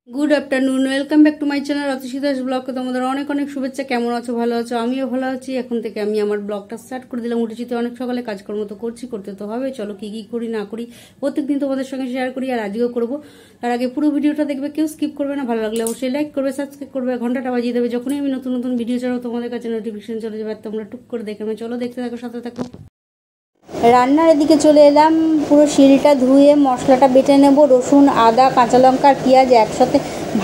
Good afternoon, welcome back to my channel Atasi Das ব্লগকে তোমাদের অনেক অনেক শুভেচ্ছা। কেমন আছো? ভালো আছো? আমিও ভালো আছি। এখন থেকে আমি আমার ব্লগটা স্টার্ট করে দিলাম। উঠেছি তো অনেক সকালে, কাজকর্ম তো করতে তো হবে। চলো কি কি করি না করি প্রত্যেকদিন তোমাদের সঙ্গে শেয়ার করি, আর আজকেও করবো। তার আগে পুরো ভিডিওটা দেখবে, কেউ স্কিপ করবে না। ভালো লাগলে অবশ্যই লাইক করবে, সাবস্ক্রাইব করবে, ঘন্টাটা বাজিয়ে দেবে। যখনই আমি নতুন নতুন ভিডিও ছাড়াবো তোমাদের কাছে নোটিফিকেশন চলে যাবে, তোমরা টুক করে দেখে নেবে। চলো দেখতে থাকো, সাথে থাকো। রান্নার এদিকে চলে এলাম। পুরো শিলটা ধুয়ে মশলাটা বেটে নেব। রসুন, আদা, কাঁচা লঙ্কা আর পেঁয়াজ একসাথে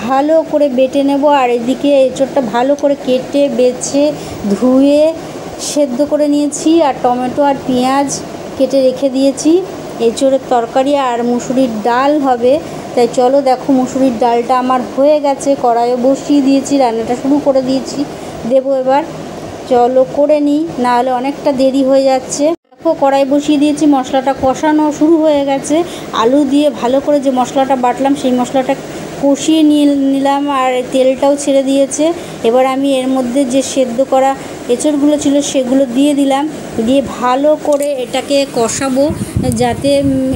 ভালো করে বেটে নেব। আর এদিকে এঁচোড়টা ভালো করে কেটে বেছে ধুয়ে সেদ্ধ করে নিয়েছি। আর টমেটো আর পেঁয়াজ কেটে রেখে দিয়েছি। এঁচোড়ের তরকারি আর মুসুরির ডাল হবে। তাই চলো দেখো, মুসুরির ডালটা আমার হয়ে গেছে, কড়াইয়ে বসিয়ে দিয়েছি, রান্নাটা শুরু করে দিয়েছি। দেবো এবার, চলো করে নিই, নাহলে অনেকটা দেরি হয়ে যাচ্ছে। দেখো কড়াই বসিয়ে দিয়েছি, মশলাটা কষানো শুরু হয়ে গেছে। আলু দিয়ে ভালো করে যে মশলাটা বাটলাম সেই মশলাটা কষিয়ে নিলাম, আর তেলটাও ছেড়ে দিয়েছে। এবার আমি এর মধ্যে যে সেদ্ধ করা এঁচোড়গুলো ছিল সেগুলো দিয়ে দিলাম, দিয়ে ভালো করে এটাকে কষাবো, যাতে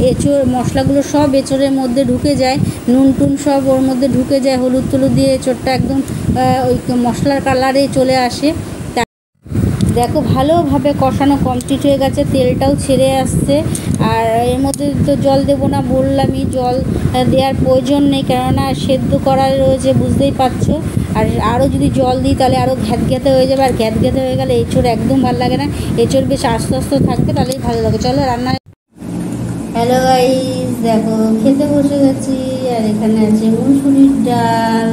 এঁচোড় মশলাগুলো সব এঁচোড়ের মধ্যে ঢুকে যায়, নুন টুন সব ওর মধ্যে ঢুকে যায়, হলুদ টলুদ দিয়ে এঁচোড়টা একদম ওই মশলার কালারে চলে আসে। দেখো ভালোভাবে কষানো কমপ্লিট হয়ে গেছে, তেলটাও ছেড়ে আসছে। আর এর মধ্যে তো জল দেবো না, বললামই জল দেওয়ার প্রয়োজন নেই, কেননা সেদ্ধ করা রয়েছে, বুঝতেই পারছো। আর আরও যদি জল দিই তাহলে আরও ঘ্যাতে হয়ে যাবে, আর ঘ্যাতে হয়ে গেলে এঁচোড় একদম ভালো লাগে না। এঁচোড় বেশ আস্তে আস্তে থাকবে, তাহলেই ভালো লাগে। চলো রান্না। হ্যালো গাইস, দেখো খেতে বসে গেছি। আর এখানে আছে মুসুরির ডাল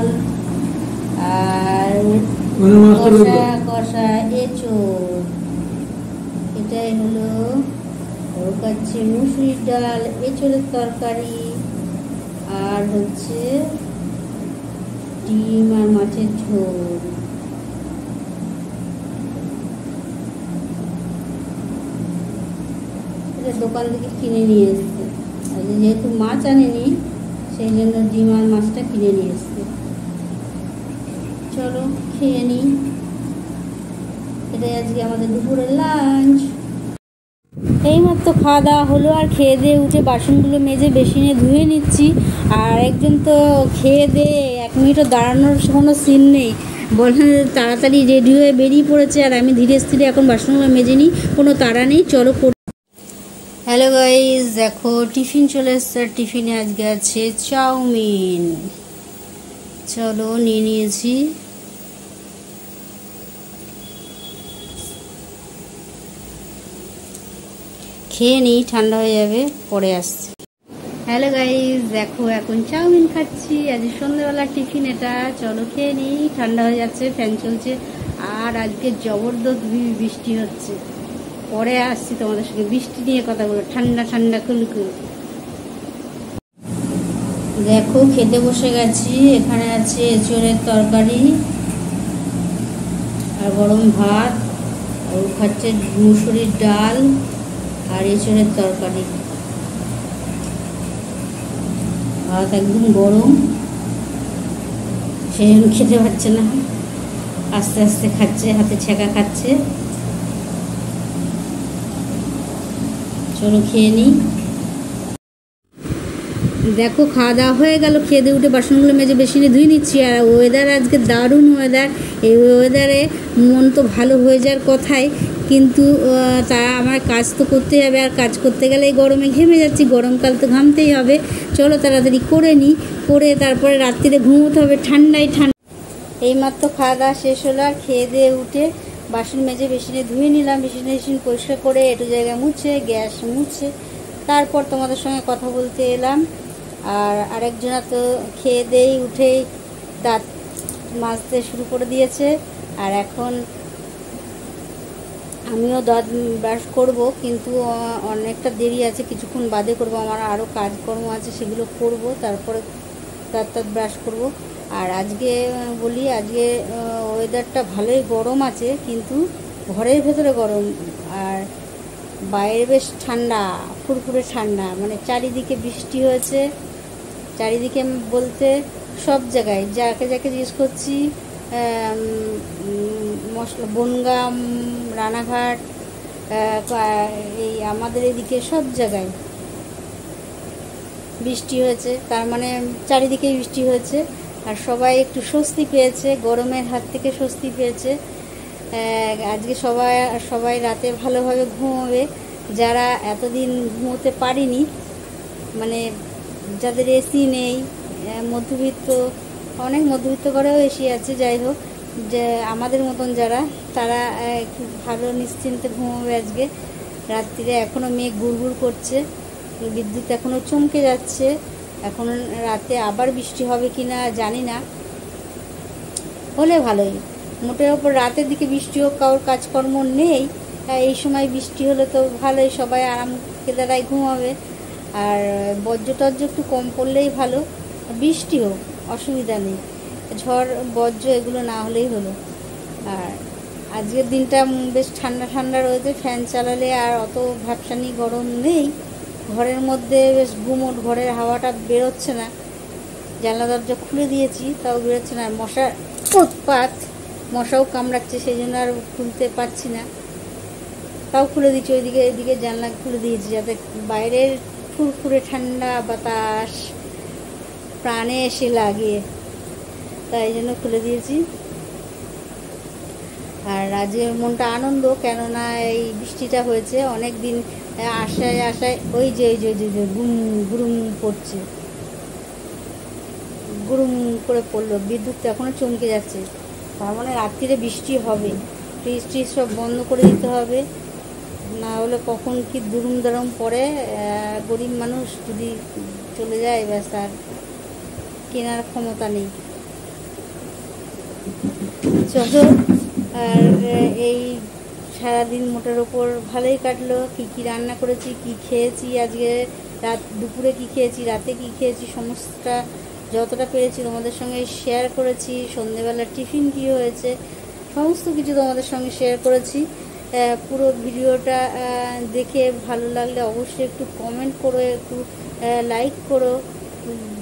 আর কষা কষা এঁচোড়। এটাই হলো খাচ্ছি মুসুরির ডাল, এঁচোড়ের তরকারি, আর হচ্ছে ডিম আর মাছের ঝোল। এটা দোকান থেকে কিনে নিয়ে এসছে, আর যেহেতু মাছ আনেনি সেই জন্য ডিম আর মাছটা কিনে নিয়ে এসছে। চলো খেয়ে নিই। এটাই আজকে আমাদের দুপুরের লাঞ্চ। এইমাত্র খাওয়া দাওয়া হলো, আর খেয়ে দিয়ে উঠে বাসনগুলো মেজে বেসিনে ধুয়ে নিচ্ছি। আর একজন তো খেয়ে দিয়ে 1 মিনিটও দাঁড়ানোর কোনো সিন নেই, বলে তাড়াতাড়ি রেডি হয়ে বেরিয়ে পড়েছে। আর আমি ধীরে স্থিরে এখন বাসনগুলো মেজে নিই, কোনো তাড়া নেই। চলো। হ্যালো গাইস, দেখো টিফিন চলে এসছে। টিফিনে আজকে আছে চাউমিন। চলো নিয়ে নিয়েছি। খেয়ে নিই, ঠান্ডা হয়ে যাবে, পরে আসছি। হ্যালো গাইস, দেখো এখন চাউমিন খাচ্ছি। আজ সন্ধ্যেবেলার টিফিন এটা। চলো খেয়ে নিই, ঠান্ডা হয়ে যাচ্ছে, ফ্যান চলছে। আর আজকে জবরদস্ত বৃষ্টি হচ্ছে। পরে আসছি তোমাদের সঙ্গে বৃষ্টি নিয়ে কথা বলো। ঠান্ডা ঠান্ডা কুলকুল। দেখো খেতে বসে গেছি। এখানে আছে এঁচোড়ের তরকারি আর গরম ভাত, আর খাচ্ছে মুসুরির ডাল আর এঁচোড়ের তরকারি। ভাত একদম গরম, সেই জন্য খেতে পারছে না, আস্তে আস্তে খাচ্ছে, হাতে ছেঁকা খাচ্ছে। চলো খেয়ে নিই। দেখো খাওয়া দাওয়া হয়ে গেল, খেয়ে দিয়ে উঠে বাসনগুলো মেজে বেসিনে ধুয়ে নিচ্ছি। আর ওয়েদার আজকে দারুণ ওয়েদার। এই ওয়েদারে মন তো ভালো হয়ে যাওয়ার কথাই, কিন্তু তা আমার কাজ তো করতেই হবে, আর কাজ করতে গেলে এই গরমে ঘেমে যাচ্ছি, গরমকাল তো ঘামতেই হবে। চলো তাড়াতাড়ি করে নিই, করে তারপরে রাত্রিরে ঘুমোতে হবে ঠান্ডায়। এইমাত্র খাওয়া দাওয়া শেষ হলো, আর খেয়ে দিয়ে উঠে বাসন মেজে বেসিনে ধুয়ে নিলাম। বেসিন পরিষ্কার করে একটু জায়গা মুছে, গ্যাস মুছে তারপর তোমাদের সঙ্গে কথা বলতে এলাম। আর আরেকজনা তো খেয়ে দেই উঠেই দাঁত মাজতে শুরু করে দিয়েছে। আর এখন আমিও দাঁত ব্রাশ করব, কিন্তু অনেকটা দেরি আছে, কিছুক্ষণ বাদে করব। আমার আরও কাজকর্ম আছে, সেগুলো করব, তারপরে দাঁত ব্রাশ করব। আর আজকে বলি, আজকে ওয়েদারটা ভালোই গরম আছে, কিন্তু ঘরের ভেতরে গরম, আর বাইরে বেশ ঠান্ডা, ফুরফুরে ঠান্ডা। মানে চারিদিকে বৃষ্টি হয়েছে, চারিদিকে বলতে সব জায়গায়, যাকে যাকে জিজ্ঞেস করছি, বনগাঁ, রানাঘাট, এই আমাদের এদিকে সব জায়গায় বৃষ্টি হয়েছে, তার মানে চারিদিকেই বৃষ্টি হয়েছে, আর সবাই একটু স্বস্তি পেয়েছে, গরমের হাত থেকে স্বস্তি পেয়েছে। আজকে সবাই রাতে ভালোভাবে ঘুমোবে, যারা এতদিন ঘুমোতে পারিনি, মানে যাদের এসি নেই, মধ্যবিত্ত, অনেক মধ্যবিত্ত ঘরেও এসি আছে, যাই হোক, যে আমাদের মতন যারা, তারা একটু ভালো নিশ্চিন্তে ঘুমোবে আজকে রাত্রিরে। এখনও মেঘ গুড়গুড় করছে, বিদ্যুৎ এখনও চমকে যাচ্ছে, এখন রাতে আবার বৃষ্টি হবে কি না জানি না, হলে ভালোই। মোটের ওপর রাতের দিকে বৃষ্টি হোক, কারোর কাজকর্ম নেই, এই সময় বৃষ্টি হলে তো ভালোই, সবাই আরাম কেদারায় ঘুমাবে। আর বজ্র একটু কম পড়লেই ভালো, বৃষ্টি হোক অসুবিধা নেই, ঝড় বজ্র এগুলো না হলেই হলো। আর আজকের দিনটা বেশ ঠান্ডা ঠান্ডা রয়েছে, ফ্যান চালালে আর অত ভ্যাপসানি গরম নেই, ঘরের মধ্যে বেশ গুমোট, ঘরের হাওয়াটা বেরোচ্ছে না, জানলা দরজা খুলে দিয়েছি তাও বেরোচ্ছে না, মশার উৎপাত, মশাও কামড়াচ্ছে, সেই জন্য আর খুলতে পারছি না, তাও খুলে দিচ্ছি, এদিকে জানলা খুলে দিয়েছি যাতে বাইরের ফুরফুরে ঠান্ডা বাতাস প্রাণে এসে লাগে, তাই জন্য খুলে দিয়েছি। আর আজকের মনটা আনন্দ, কেননা এই বৃষ্টিটা হয়েছে অনেক দিন, আশায় ওই যে গুম গুরুম পড়ছে, গুরুম করে পড়লো, বিদ্যুৎ এখনও চমকে যাচ্ছে, তার মানে রাত্রিরে বৃষ্টি হবে। ফ্রিজ ট্রিজ সব বন্ধ করে দিতে হবে, না হলে কখন কি দুরুম দারুম পড়ে, গরিব মানুষ যদি চলে যায় ব্যাস, আর কেনার ক্ষমতা নেই। চলো, আর এই সারাদিন মোটের ওপর ভালোই কাটলো। কি রান্না করেছি, কি খেয়েছি, আজকে দুপুরে কি খেয়েছি, রাতে কি খেয়েছি, সমস্তটা যতটা পেরেছি তোমাদের সঙ্গে শেয়ার করেছি। সন্ধেবেলা টিফিন কী হয়েছে সমস্ত কিছু তোমাদের সঙ্গে শেয়ার করেছি। পুরো ভিডিওটা দেখে ভালো লাগলে অবশ্যই একটু কমেন্ট করো, একটু লাইক করো,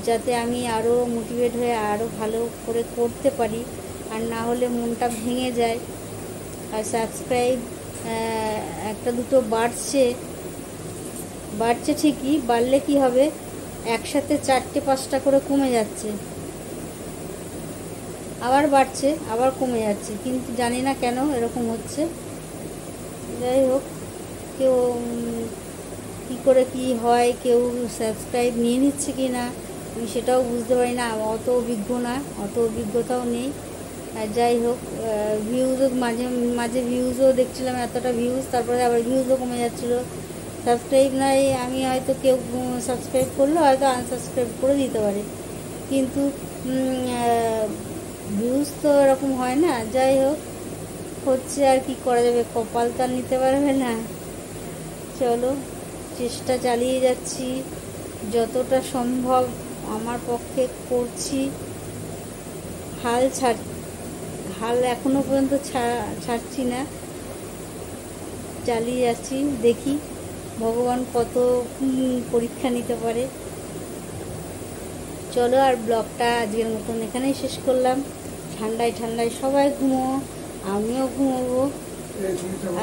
যাতে আমি আরও মোটিভেট হয়ে আরও ভালো করে করতে পারি, আর না হলে মনটা ভেঙে যায়। আর সাবস্ক্রাইব একটা দুটো বাড়ছে ঠিকই, বাড়লে কি হবে, একসাথে 4টে 5টা করে কমে যাচ্ছে, আবার বাড়ছে আবার কমে যাচ্ছে, কিন্তু জানি না কেন এরকম হচ্ছে। যাই হোক, কেউ কী করে কি হয়, কেউ সাবস্ক্রাইব নিয়ে নিচ্ছে কি না আমি সেটাও বুঝতে পারি না, অত অভিজ্ঞতাও নেই। আর যাই হোক, ভিউজও মাঝে ভিউজও দেখছিলাম, এতটা ভিউজ, তারপরে আবার ভিউজও কমে যাচ্ছিলো। সাবস্ক্রাইব নাই, আমি হয়তো কেউ সাবস্ক্রাইব করলে হয়তো আনসাবস্ক্রাইব করে দিতে পারে, কিন্তু ভিউজ তো এরকম হয় না। যাই হোক, হচ্ছে, আর কি করা যাবে, কপাল তো আর নিতে পারবে না। চলো, চেষ্টা চালিয়ে যাচ্ছি, যতটা সম্ভব আমার পক্ষে করছি, হাল এখনো পর্যন্ত ছাড়ছি না, চালিয়ে যাচ্ছি, দেখি ভগবান কত পরীক্ষা নিতে পারে। চলো, আর ব্লগটা আজকের মতন এখানেই শেষ করলাম। ঠান্ডায় সবাই ঘুমো, আমিও ঘুমোবো।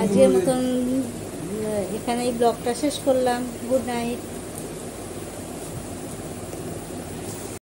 আজকের মতন এখানেই ব্লগটা শেষ করলাম। Good night.